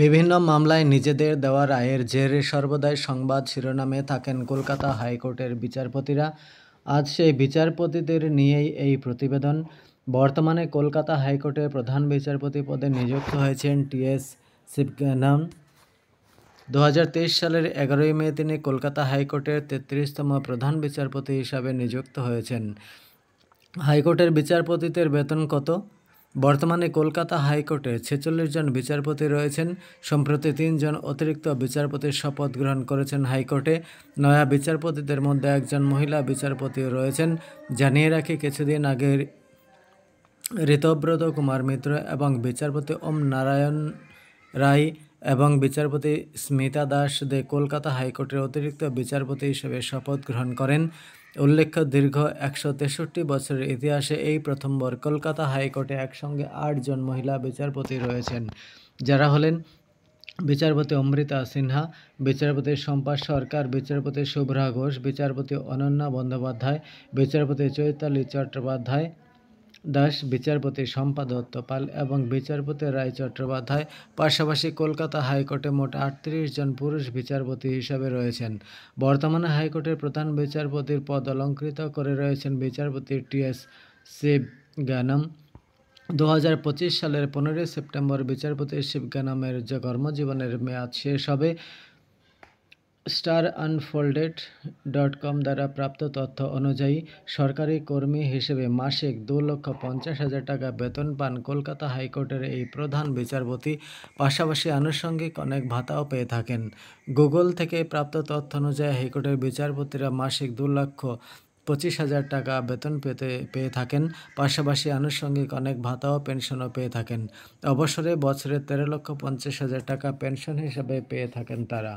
বিভিন্ন মামলায় নিজেদের দেওয়া রায়ের জেরে সর্বদাই সংবাদ শিরোনামে থাকেন কলকাতা হাইকোর্টের বিচারপতিরা। আজ সেই বিচারপতিদের নিয়েই এই প্রতিবেদন। বর্তমানে কলকাতা হাইকোর্টের প্রধান বিচারপতি পদে নিযুক্ত হয়েছেন টি.এস. শিবগানাম। 2023 সালের 11 মে তিনি কলকাতা হাইকোর্টের 33তম প্রধান বিচারপতি হিসাবে নিযুক্ত হয়েছেন। হাইকোর্টের বিচারপতিদের বেতন কত? বর্তমানে কলকাতা হাইকোর্টে 46 জন বিচারপতি রয়েছেন। সম্প্রতি 3 জন অতিরিক্ত বিচারপতির শপথ গ্রহণ করেছেন হাইকোর্টে। নয়া বিচারপতিদের মধ্যে একজন মহিলা বিচারপতিও রয়েছেন। জানিয়ে রাখি, কিছুদিন আগে ঋতব্রত কুমার মিত্র এবং বিচারপতি ওম নারায়ণ রায় এবং বিচারপতি স্মিতা দাস দে কলকাতা হাইকোর্টের অতিরিক্ত বিচারপতি হিসেবে শপথ গ্রহণ করেন। উল্লেখ্য, দীর্ঘ 163 বছরের ইতিহাসে এই প্রথমবার কলকাতা হাইকোর্টে একসঙ্গে 8 জন মহিলা বিচারপতি রয়েছেন, যারা হলেন বিচারপতি অমৃতা সিনহা, বিচারপতি শম্পা সরকার, বিচারপতি শুভ্রা ঘোষ, বিচারপতি অনন্যা বন্দ্যোপাধ্যায়, বিচারপতি চৈতালি চট্টোপাধ্যায় দাস, বিচারপতি শম্পা দত্ত পাল এবং বিচারপতি রায় চট্টোপাধ্যায়। পাশাপাশি কলকাতা হাইকোর্টে মোট 38 জন পুরুষ বিচারপতি হিসাবে রয়েছেন। বর্তমানে হাইকোর্টের প্রধান বিচারপতির পদ অলঙ্কৃত করে রয়েছেন বিচারপতি টি.এস. শিবগানাম। 2025 সালের 15 সেপ্টেম্বর বিচারপতি শিবগানামের কর্মজীবনের মেয়াদ শেষ হবে। starunfolded.com দ্বারা প্রাপ্ত তথ্য অনুযায়ী সরকারি কর্মী হিসেবে মাসিক 2,50,000 টাকা বেতন পান কলকাতা হাইকোর্টের এই প্রধান বিচারপতি। পাশাপাশি আনুষঙ্গিক অনেক ভাতাও পেয়ে থাকেন। গুগল থেকে প্রাপ্ত তথ্য অনুযায়ী হাইকোর্টের বিচারপতিরা মাসিক 2,25,000 টাকা বেতন পেয়ে থাকেন। পাশাপাশি আনুষঙ্গিক অনেক ভাতা ও পেনশনও পেয়ে থাকেন। অবসরে বছরে 13,50,000 টাকা পেনশন হিসেবে পেয়ে থাকেন তারা।